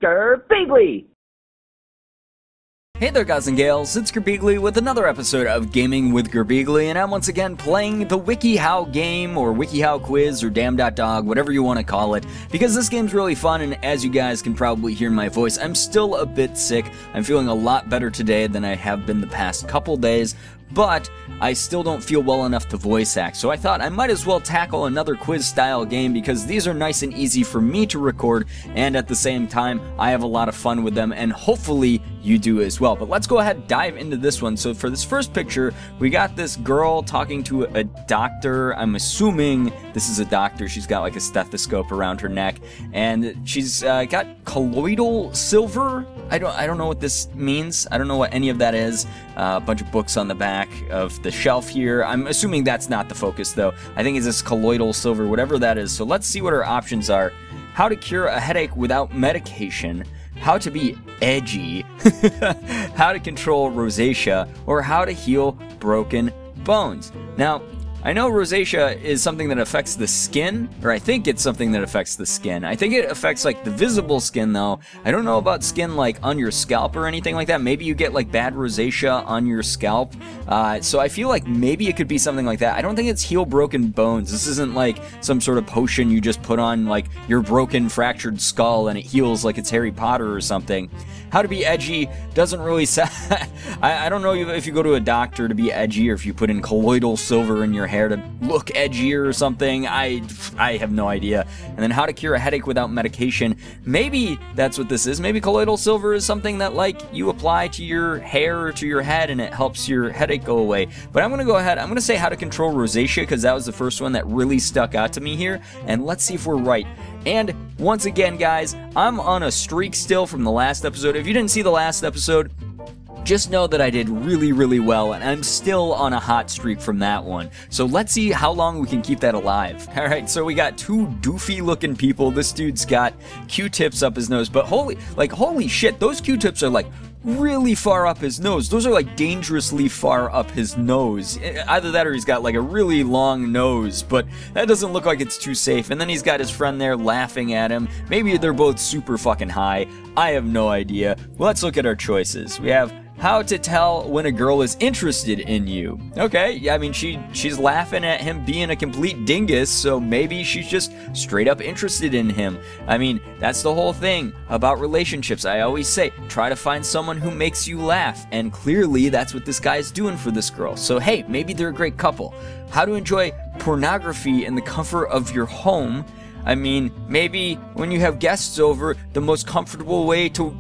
Girbeagly! Hey there guys and gals, it's Girbeagly with another episode of Gaming with Girbeagly, and I'm once again playing the WikiHow game, or WikiHow quiz, or Damn.dog, whatever you want to call it, because this game's really fun, and as you guys can probably hear in my voice, I'm still a bit sick. I'm feeling a lot better today than I have been the past couple days, but I still don't feel well enough to voice act, so I thought I might as well tackle another quiz-style game because these are nice and easy for me to record, and at the same time, I have a lot of fun with them, and hopefully you do as well. But let's go ahead and dive into this one. So for this first picture, we got this girl talking to a doctor. I'm assuming this is a doctor. She's got like a stethoscope around her neck, and she's got colloidal silver. I don't know what this means. I don't know what any of that is. A bunch of books on the back of the shelf here. I'm assuming that's not the focus though. I think it's this colloidal silver, whatever that is. So let's see what our options are. How to cure a headache without medication, how to be edgy, how to control rosacea, or how to heal broken bones. Now, I know rosacea is something that affects the skin, or I think it's something that affects the skin. I think it affects like the visible skin though. I don't know about skin like on your scalp or anything like that. Maybe you get like bad rosacea on your scalp. So I feel like maybe it could be something like that. I don't think it's heal broken bones. This isn't like some sort of potion you just put on like your broken fractured skull and it heals like it's Harry Potter or something. How to be edgy doesn't really sound... I don't know if you go to a doctor to be edgy or if you put in colloidal silver in your hair to look edgier or something. I have no idea. And then how to cure a headache without medication. Maybe that's what this is. Maybe colloidal silver is something that like you apply to your hair or to your head and it helps your headache go away. But I'm going to go ahead. I'm going to say how to control rosacea because that was the first one that really stuck out to me here. And let's see if we're right. And once again, guys, I'm on a streak still from the last episode. If you didn't see the last episode, just know that I did really, really well, and I'm still on a hot streak from that one. So let's see how long we can keep that alive. All right, so we got two doofy-looking people. This dude's got Q-tips up his nose, but holy shit, those Q-tips are like really far up his nose. Those are like dangerously far up his nose. Either that or he's got like a really long nose, but that doesn't look like it's too safe. And then he's got his friend there laughing at him. Maybe they're both super fucking high. I have no idea. Let's look at our choices. We have how to tell when a girl is interested in you. Okay, I mean, she's laughing at him being a complete dingus, so maybe she's just straight up interested in him. I mean, that's the whole thing about relationships. I always say, try to find someone who makes you laugh, and clearly that's what this guy's doing for this girl. So hey, maybe they're a great couple. How to enjoy pornography in the comfort of your home. I mean, maybe when you have guests over, the most comfortable way to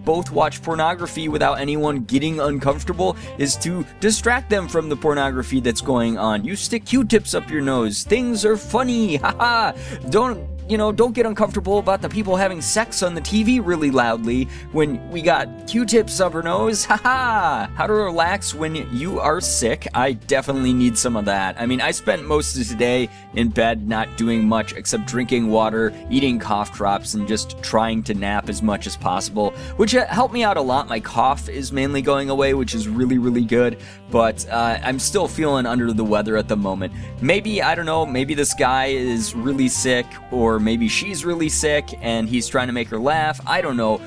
both watch pornography without anyone getting uncomfortable is to distract them from the pornography that's going on. You stick Q-tips up your nose. Things are funny. Haha. Don't get uncomfortable about the people having sex on the TV really loudly when we got Q-tips up our nose. Haha! How to relax when you are sick. I definitely need some of that. I mean, I spent most of today in bed not doing much except drinking water, eating cough drops, and just trying to nap as much as possible, which helped me out a lot. My cough is mainly going away, which is really, really good, but I'm still feeling under the weather at the moment. Maybe, I don't know, maybe this guy is really sick, or maybe she's really sick and he's trying to make her laugh. I don't know.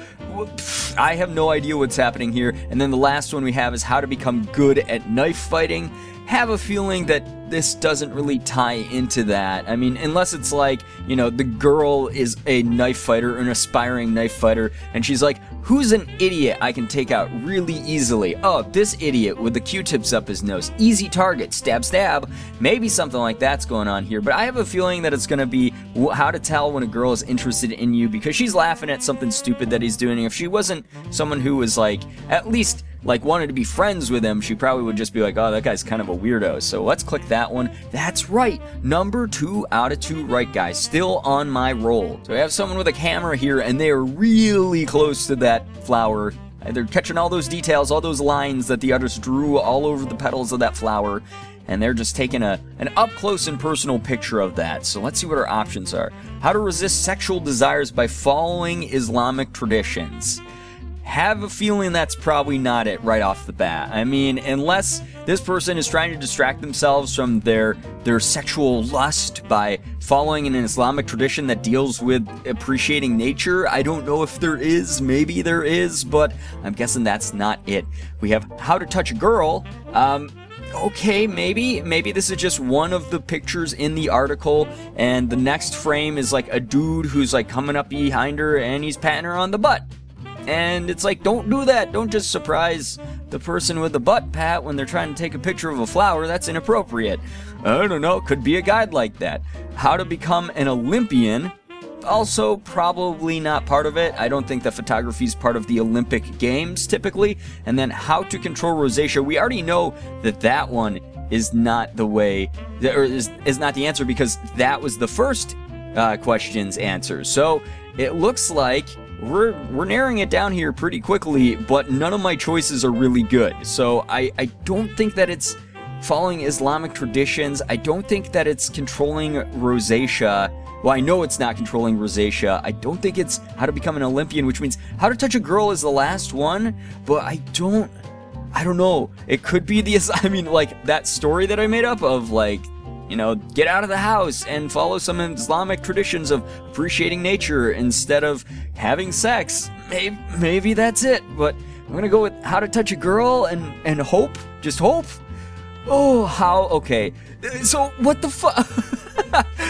I have no idea what's happening here. And then the last one we have is how to become good at knife fighting. Have a feeling that this doesn't really tie into that. I mean, unless it's like, the girl is a knife fighter, an aspiring knife fighter, and she's like, who's an idiot I can take out really easily? Oh, this idiot with the Q-tips up his nose. Easy target, stab, stab. Maybe something like that's going on here, but I have a feeling that it's going to be how to tell when a girl is interested in you because she's laughing at something stupid that he's doing. If she wasn't someone who was like, at least wanted to be friends with him, she probably would just be like, oh, that guy's kind of a weirdo. So let's click that one. That's right. Number 2 out of 2 right, guys. Still on my roll. So we have someone with a camera here, and they are really close to that flower. They're catching all those details, all those lines that the artist drew all over the petals of that flower. And they're just taking an up-close and personal picture of that. So let's see what our options are. How to resist sexual desires by following Islamic traditions. Have a feeling that's probably not it right off the bat. I mean, unless this person is trying to distract themselves from their sexual lust by following an Islamic tradition that deals with appreciating nature. I don't know if there is, maybe there is, but I'm guessing that's not it. We have how to touch a girl. Okay, maybe this is just one of the pictures in the article, and the next frame is like a dude who's like coming up behind her and he's patting her on the butt. And it's like, don't do that. Don't just surprise the person with the butt pat when they're trying to take a picture of a flower. That's inappropriate. I don't know, could be a guide like that. How to become an Olympian. Also, probably not part of it. I don't think that photography is part of the Olympic Games, typically. And then how to control rosacea. We already know that that one is not the way, or is not the answer, because that was the first question's answer. So it looks like we're narrowing it down here pretty quickly, but none of my choices are really good. So I don't think that it's following Islamic traditions. I don't think that it's controlling rosacea. Well, I know it's not controlling rosacea. I don't think it's how to become an Olympian, which means how to touch a girl is the last one, but I don't know. It could be I mean, like that story that I made up of like, you know, get out of the house and follow some Islamic traditions of appreciating nature instead of having sex. Maybe that's it, but I'm gonna go with how to touch a girl and hope, just hope. Oh, how, okay. So what the fuck?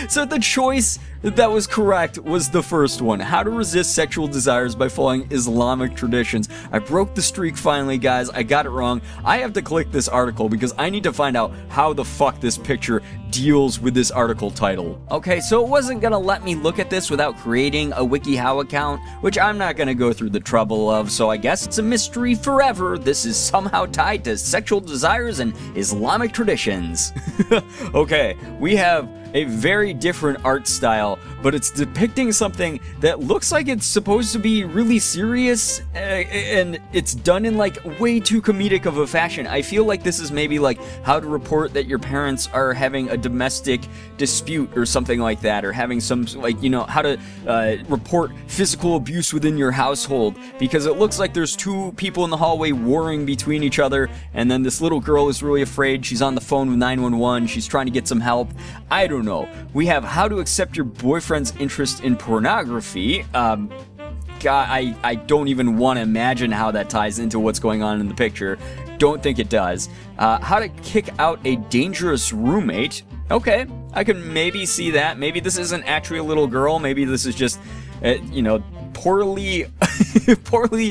So the choice that was correct was the first one. How to resist sexual desires by following Islamic traditions. I broke the streak finally, guys. I got it wrong. I have to click this article because I need to find out how the fuck this picture deals with this article title. Okay, so it wasn't gonna let me look at this without creating a WikiHow account, which I'm not gonna go through the trouble of, so I guess it's a mystery forever. This is somehow tied to sexual desires and Islamic traditions. Okay, we have a very different art style, but it's depicting something that looks like it's supposed to be really serious, and it's done in like way too comedic of a fashion. I feel like this is maybe like how to report that your parents are having a domestic dispute or something like that, or having some, like, you know, how to report physical abuse within your household, because it looks like there's two people in the hallway warring between each other, and then this little girl is really afraid. She's on the phone with 911. She's trying to get some help. I don't know. We have how to accept your boyfriend's interest in pornography. God, I don't even want to imagine how that ties into what's going on in the picture. Don't think it does. How to kick out a dangerous roommate. Okay, I can maybe see that. Maybe this isn't actually a little girl. Maybe this is just, you know, poorly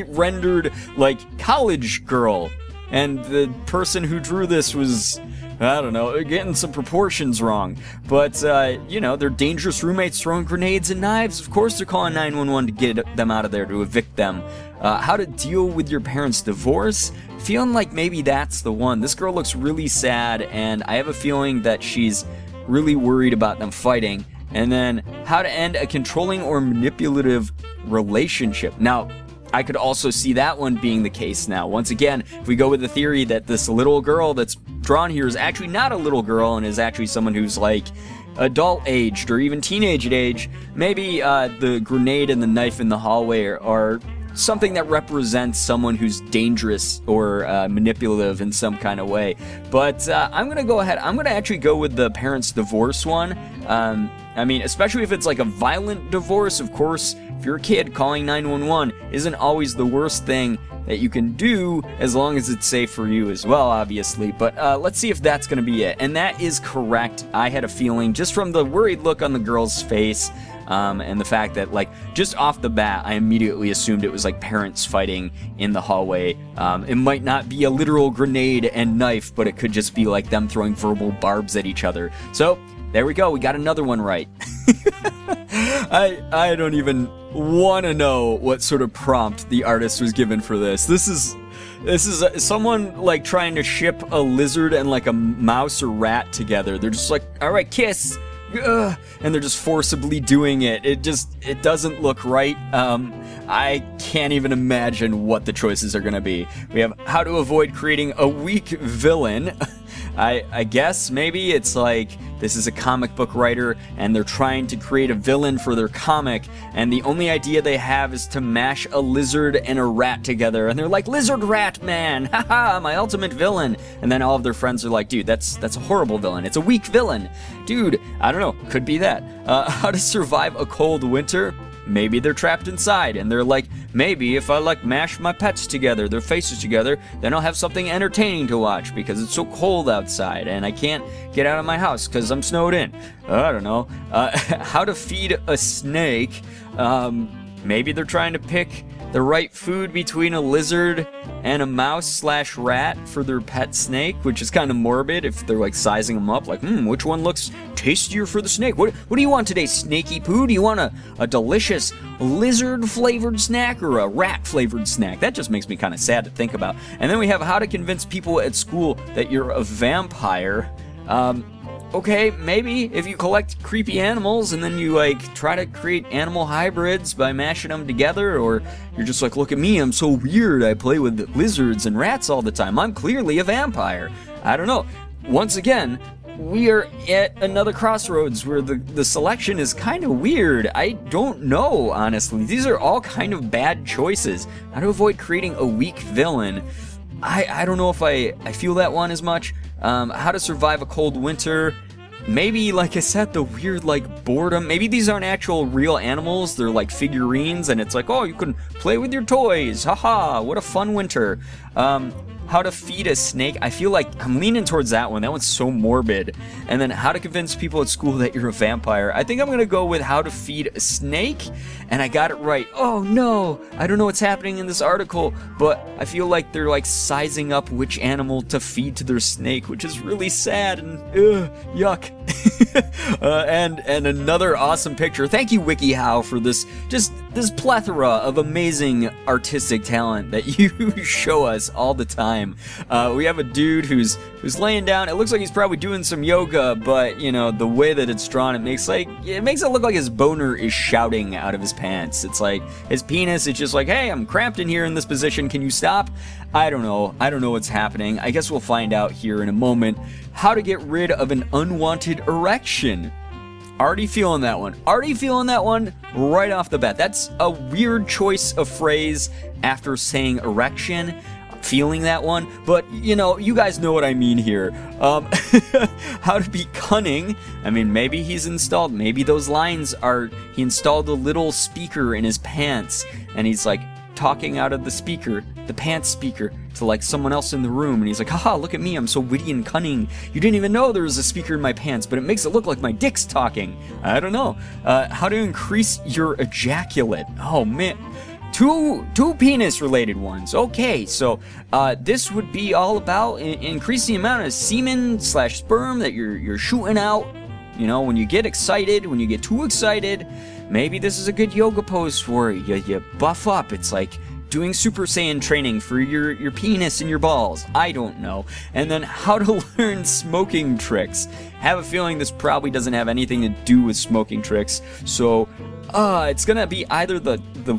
rendered, like, college girl. And the person who drew this was, I don't know, getting some proportions wrong. But, you know, they're dangerous roommates throwing grenades and knives. Of course they're calling 911 to get them out of there, to evict them. How to deal with your parents' divorce. Feeling like maybe that's the one. This girl looks really sad, and I have a feeling that she's really worried about them fighting. And then, how to end a controlling or manipulative relationship. Now, I could also see that one being the case now. Once again, if we go with the theory that this little girl that's drawn here is actually not a little girl and is actually someone who's like adult aged or even teenage age, maybe the grenade and the knife in the hallway are something that represents someone who's dangerous or manipulative in some kind of way. But I'm gonna go ahead, I'm gonna actually go with the parents' divorce one. I mean, especially if it's like a violent divorce. Of course, if you're a kid, calling 911 isn't always the worst thing that you can do, as long as it's safe for you as well, obviously. But let's see if that's gonna be it. And that is correct. I had a feeling, just from the worried look on the girl's face, and the fact that, like, just off the bat, I immediately assumed it was like parents fighting in the hallway. It might not be a literal grenade and knife, but it could just be like them throwing verbal barbs at each other. So there we go, we got another one right. I don't even want to know what sort of prompt the artist was given for this. This is someone like trying to ship a lizard and like a mouse or rat together. They're just like, all right, kiss. Ugh, and they're just forcibly doing it. It doesn't look right. I can't even imagine what the choices are gonna be. We have how to avoid creating a weak villain. I guess maybe it's like this is a comic book writer and they're trying to create a villain for their comic, and the only idea they have is to mash a lizard and a rat together, and they're like, lizard rat man, haha, my ultimate villain. And then all of their friends are like, dude, that's a horrible villain, it's a weak villain. Dude, I don't know, could be that. How to survive a cold winter? Maybe they're trapped inside and they're like, maybe if I like mash my pets together, their faces together, then I'll have something entertaining to watch because it's so cold outside and I can't get out of my house because I'm snowed in. I don't know. How to feed a snake? Maybe they're trying to pick the right food between a lizard and a mouse/rat for their pet snake, which is kind of morbid if they're like sizing them up, like, which one looks tastier for the snake? What do you want today, Snaky Poo? Do you want a delicious lizard-flavored snack or a rat-flavored snack? That just makes me kind of sad to think about. And then we have how to convince people at school that you're a vampire. Okay, maybe if you collect creepy animals and then you like try to create animal hybrids by mashing them together, or you're just like, look at me, I'm so weird, I play with lizards and rats all the time, I'm clearly a vampire. I don't know. Once again, we are at another crossroads where the selection is kind of weird. I don't know, honestly. These are all kind of bad choices. How to avoid creating a weak villain. I don't know if I feel that one as much. How to survive a cold winter. Maybe, like I said, the weird, like, boredom. Maybe these aren't actual real animals. They're, like, figurines, and it's like, oh, you can play with your toys. Haha, what a fun winter. How to feed a snake. I feel like I'm leaning towards that one. That one's so morbid. And then how to convince people at school that you're a vampire. I think I'm going to go with how to feed a snake, and I got it right. Oh, no. I don't know what's happening in this article, but I feel like they're, like, sizing up which animal to feed to their snake, which is really sad and, yuck. And another awesome picture. Thank you, WikiHow, for this plethora of amazing artistic talent that you show us all the time. We have a dude who's laying down. It looks like he's probably doing some yoga, but you know, the way that it's drawn, it makes it look like his boner is shouting out of his pants. It's like his penis is just like, hey, I'm cramped in here in this position, can you stop? I don't know what's happening. I guess we'll find out here in a moment. How to get rid of an unwanted erection. Already feeling that one. Already feeling that one right off the bat. That's a weird choice of phrase after saying erection. Feeling that one, but you know, you guys know what I mean here. How to be cunning. I mean, maybe he's installed, maybe those lines are, he installed a little speaker in his pants and he's like talking out of the speaker, the pants speaker, to like someone else in the room, and he's like, haha, look at me, I'm so witty and cunning. You didn't even know there was a speaker in my pants, but it makes it look like my dick's talking. I don't know. How to increase your ejaculate. Oh man. Two penis-related ones. Okay, so this would be all about increasing the amount of semen/sperm that you're shooting out. You know, when you get excited, when you get too excited, maybe this is a good yoga pose for you. You buff up. It's like doing Super Saiyan training for your penis and your balls. I don't know. And then how to learn smoking tricks. Have a feeling this probably doesn't have anything to do with smoking tricks. So it's gonna be either the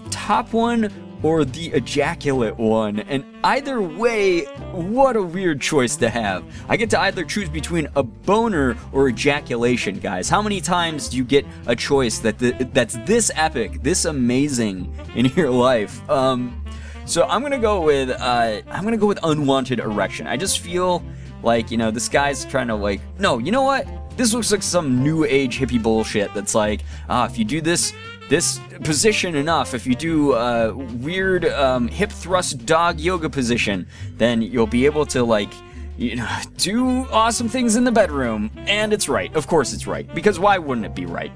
top one or the ejaculate one, and either way, what a weird choice to have. I get to either choose between a boner or ejaculation, guys. How many times do you get a choice that's this epic, this amazing in your life? So I'm gonna go with unwanted erection. I just feel like, you know, this guy's trying to like, no, you know what? This looks like some new age hippie bullshit that's like, if you do this position enough, if you do weird hip thrust dog yoga position, then you'll be able to, like, you know, do awesome things in the bedroom. And it's right. Of course it's right. Because why wouldn't it be right?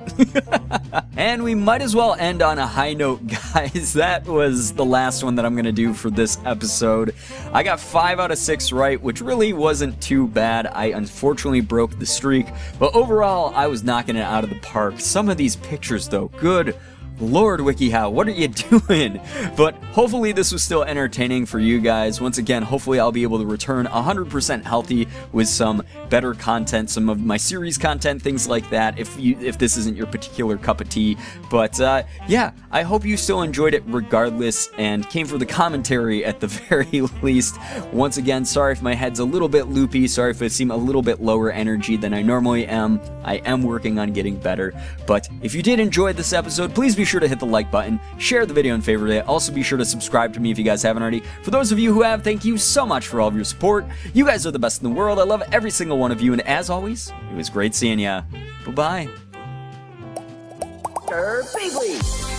And we might as well end on a high note, guys. That was the last one that I'm going to do for this episode. I got 5 out of 6 right, which really wasn't too bad. I unfortunately broke the streak. But overall, I was knocking it out of the park. Some of these pictures, though, good Lord WikiHow, what are you doing? But hopefully this was still entertaining for you guys. Once again, hopefully I'll be able to return 100% healthy with some better content, some of my series content, things like that, if this isn't your particular cup of tea. But yeah, I hope you still enjoyed it regardless and came for the commentary at the very least. Once again, sorry if my head's a little bit loopy, sorry if I seem a little bit lower energy than I normally am. I am working on getting better. But if you did enjoy this episode, please be sure to hit the like button, share the video and favorite it. Also be sure to subscribe to me if you guys haven't already. For those of you who have, thank you so much for all of your support. You guys are the best in the world. I love every single one of you, and as always, it was great seeing ya. Bye-bye. Girbeagly.